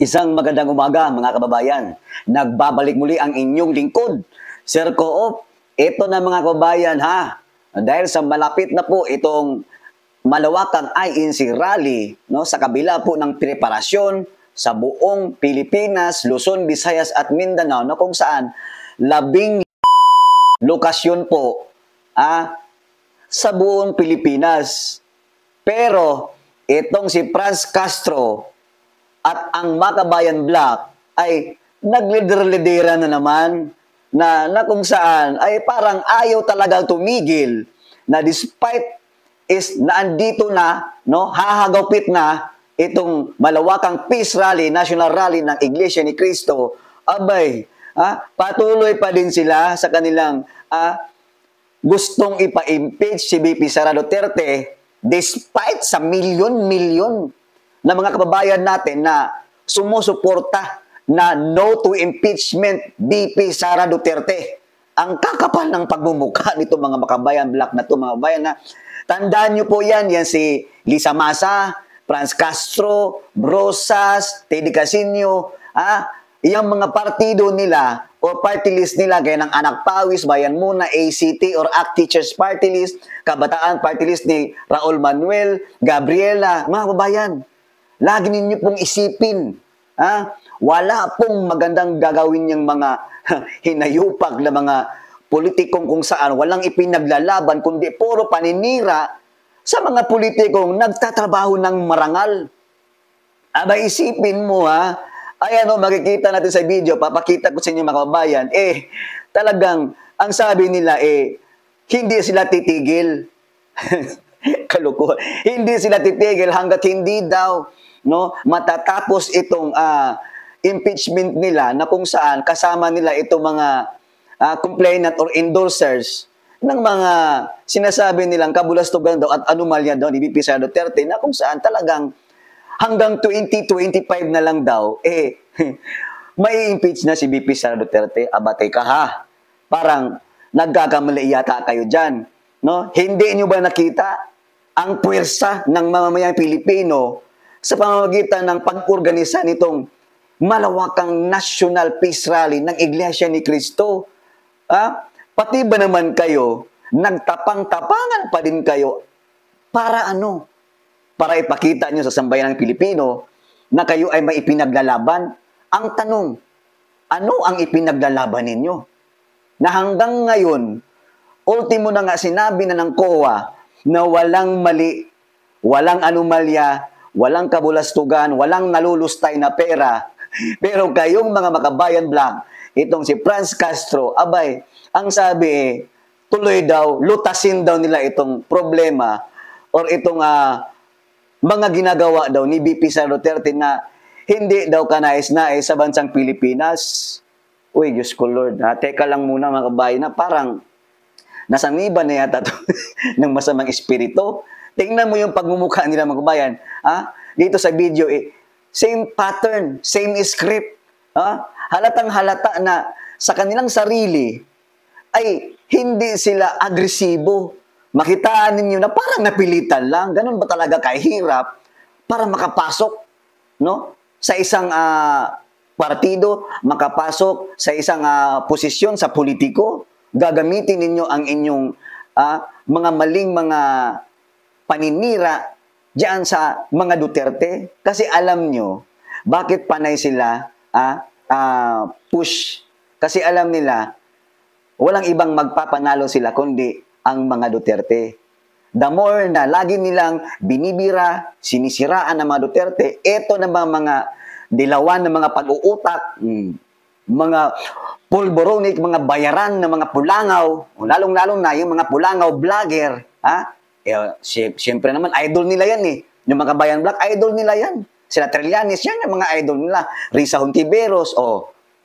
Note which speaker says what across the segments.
Speaker 1: Isang magandang umaga mga kababayan. Nagbabalik muli ang inyong lingkod, Sir Coop. Ito na mga kababayan ha. Dahil sa malapit na po itong malawakang INC rally, no, sa kabila po ng preparasyon sa buong Pilipinas, Luzon, Visayas at Mindanao, no, kung saan 10 lokasyon po sa buong Pilipinas. Pero itong si Franz Castro at ang Makabayan Black ay naglider-lidera na naman na kung saan ay parang ayaw talagang tumigil na despite is naandito na, no, hahagupit na itong malawakang peace rally, national rally ng Iglesia ni Cristo, abay, patuloy pa din sila sa kanilang gustong ipa-impeach si VP Sara Duterte despite sa milyon-milyon na mga kababayan natin na sumusuporta na no to impeachment VP Sara Duterte. Ang kakapal ng pagmumukha nito mga Makabayan Black na to, mga kabayan na tandaan nyo po yan si Lisa Masa, Franz Castro, Brosas, Teddy Casino, yung mga partido nila o party list nila gaya ng Anak Pawis, Bayan Muna, ACT or ACT Teachers Party List, Kabataan Party List ni Raul Manuel, Gabriela, mga kababayan. Lagi ninyo pong isipin, wala pong magandang gagawin yung mga hinayupag na mga politikong kung saan walang ipinaglalaban, kundi puro paninira sa mga politikong nagtatrabaho ng marangal. Aba, isipin mo ayan makikita natin sa video, papakita ko sa inyo mga kababayan, talagang, ang sabi nila, hindi sila titigil. Kalukuhan. Hindi sila titigil hanggat hindi daw, no, matatapos itong impeachment nila na kung saan kasama nila itong mga complainant or endorsers ng mga sinasabi nilang kabulastugan daw at anomalya daw ni VP Sara Duterte na kung saan talagang hanggang 2025 na lang daw, may impeach na si VP Sara Duterte. Aba, teka parang nagkakamali yata kayo dyan. No? Hindi nyo ba nakita ang puwersa ng mamamayang Pilipino sa pamamagitan ng pag-organisa nitong malawakang national peace rally ng Iglesia ni Cristo? Pati ba naman kayo, nagtapang-tapangan pa din kayo para ano? Para ipakita nyo sa sambayan ng Pilipino na kayo ay may ipinaglalaban. Ang tanong, ano ang ipinaglalaban ninyo? Na hanggang ngayon, ultimo na nga sinabi na ng COA na walang mali, walang anomalya, walang kabulastugan, walang nalulustay na pera. Pero kayong mga Makabayan Black, itong si Franz Castro, abay, ang sabi tuloy daw, lutasin daw nila itong problema or itong mga ginagawa daw ni VP Sara Duterte na hindi daw kanais-nais sa bansang Pilipinas. Uy, Diyos ko Lord, teka lang muna mga kabayan na parang nasaniba na yata to ng masamang espiritu. Tingnan mo yung pagmumukha nila mga kabayan. Dito sa video, same pattern, same script. Halatang halata na sa kanilang sarili ay hindi sila agresibo. Makitaan ninyo na parang napilitan lang. Ganun ba talaga kahirap para makapasok, no, sa isang partido, makapasok sa isang posisyon sa politiko? Gagamitin ninyo ang inyong mga maling mga paninira diyan sa mga Duterte? Kasi alam nyo, bakit panay sila push? Kasi alam nila, walang ibang magpapanalo sila kundi ang mga Duterte. The more na lagi nilang binibira, sinisiraan ng mga Duterte, eto na mga dilawan ng mga pag-uutak, mga pulboronic, mga bayaran ng mga pulangaw, lalong-lalong na yung mga pulangaw vlogger, siyempre naman, idol nila yan Yung mga Bayan Black, idol nila yan. Sila Trillanes, yan yung mga idol nila. Risa Hontiveros,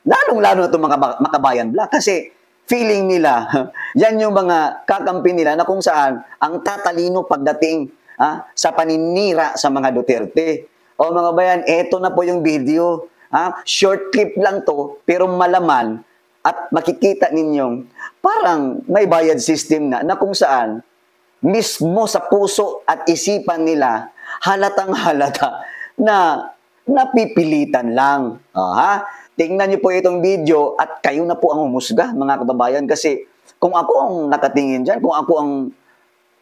Speaker 1: lalong-lalo na itong mga Makabayan Black. Kasi feeling nila, yan yung mga kakampi nila na kung saan ang tatalino pagdating sa paninira sa mga Duterte. O mga bayan, eto na po yung video. Short clip lang to, pero malaman at makikita ninyong parang may bayad system na kung saan mismo sa puso at isipan nila halatang halata na napipilitan lang. Ha? Tingnan niyo po itong video at kayo na po ang humusga, mga kababayan, kasi kung ako ang nakatingin dyan, kung ako ang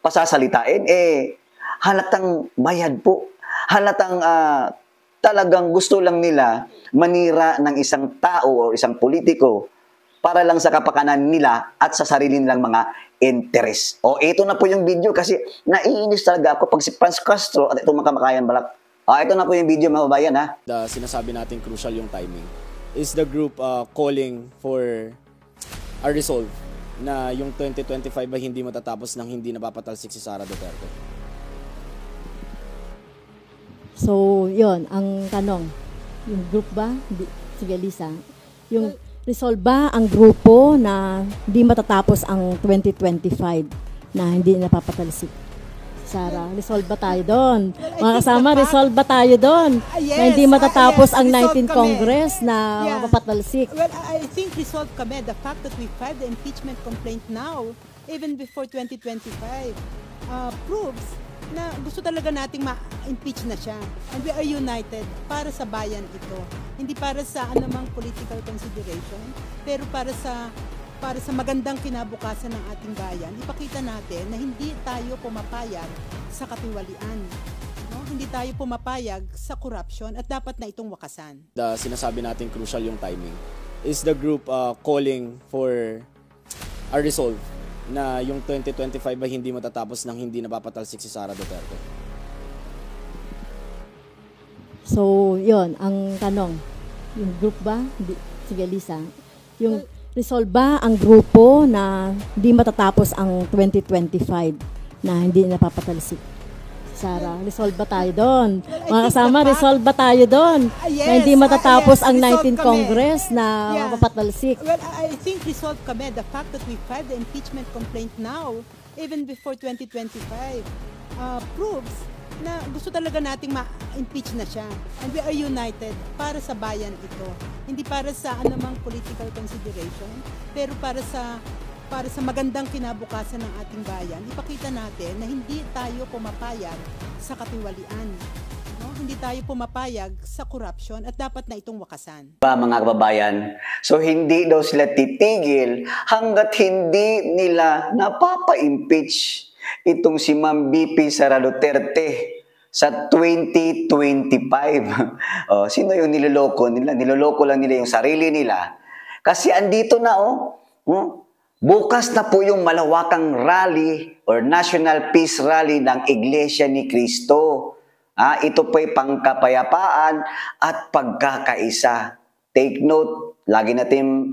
Speaker 1: pasasalitain, halatang bayad po. Halatang talagang gusto lang nila manira ng isang tao o isang politiko para lang sa kapakanan nila at sa sarili nilang mga interes. O, ito na po yung video kasi naiinis talaga ako pag si Franz Castro at itong mga kamakayan balak. Ito na po yung video, mga kababayan, ha?
Speaker 2: Sinasabi natin crucial yung timing is the group calling for a resolve na yung 2025 ay hindi matatapos nang hindi napapatalsik si Sara Duterte.
Speaker 3: So, yon ang tanong. Yung group ba? Sige, Lisa. Yung resolve ba ang grupo na hindi matatapos ang 2025 na hindi napapatalsik? Sara, resolve ba tayo doon? Mga kasama, resolve ba tayo doon? Na hindi matatapos ang 19th Congress na mapapatalsik?
Speaker 4: Well, I think resolve kami. The fact that we filed the impeachment complaint now, even before 2025, proves na gusto talaga nating ma-impeach na siya. And we are united para sa bayan ito. Hindi para sa anumang political consideration, pero para sa magandang kinabukasan ng ating bayan. Ipakita natin na hindi tayo pumapayag sa katiwalian. No? Hindi tayo pumapayag sa corruption at dapat na itong wakasan.
Speaker 2: Sinasabi natin crucial yung timing is the group calling for a resolve na yung 2025 ay hindi matatapos nang hindi napapatalsik si Sara Duterte.
Speaker 3: So, yon ang tanong. Yung group ba? Sige, Lisa. Yung resolve ba ang grupo na hindi matatapos ang 2025 na hindi napapatalsik? Sara, resolve ba tayo doon? Mga kasama, resolve ba tayo doon? Na hindi matatapos ang 19th Congress na mapapatalsik?
Speaker 4: Well, I think resolve kami. The fact that we filed the impeachment complaint now, even before 2025, proves na gusto talaga nating ma-impeach na siya. And we are united para sa bayan ito. Hindi para sa anumang political consideration, pero para sa magandang kinabukasan ng ating bayan. Ipakita natin na hindi tayo pumapayag sa katiwalian. No? Hindi tayo pumapayag sa corruption at dapat na itong wakasan.
Speaker 1: Mga kababayan, so hindi daw sila titigil hanggat hindi nila napapa-impeach itong si Ma'am BP Sara Duterte sa 2025. Sino yung niloloko nila? Niloloko lang nila yung sarili nila. Kasi andito na, bukas na po yung malawakang rally or National Peace Rally ng Iglesia ni Cristo. Ito po'y pangkapayapaan at pagkakaisa. Take note, lagi natin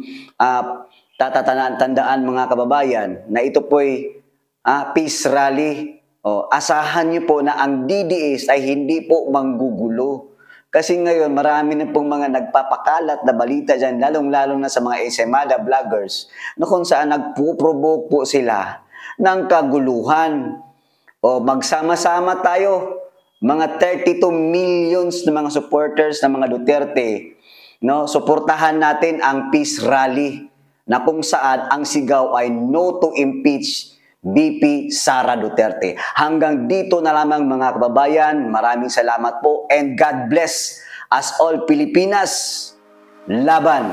Speaker 1: tandaan mga kababayan na ito po'y peace rally. Asahan niyo po na ang DDS ay hindi po manggugulo. Kasi ngayon, marami na pong mga nagpapakalat na balita dyan, lalong-lalong na sa mga Ensaymada vloggers, na kung saan nagpuprovoke po sila ng kaguluhan. Magsama-sama tayo, mga 32 millions na mga supporters ng mga Duterte, no? Suportahan natin ang peace rally na kung saan ang sigaw ay no to impeach BP Sara Duterte. Hanggang dito na lamang mga kababayan. Maraming salamat po and God bless us all Pilipinas. Laban!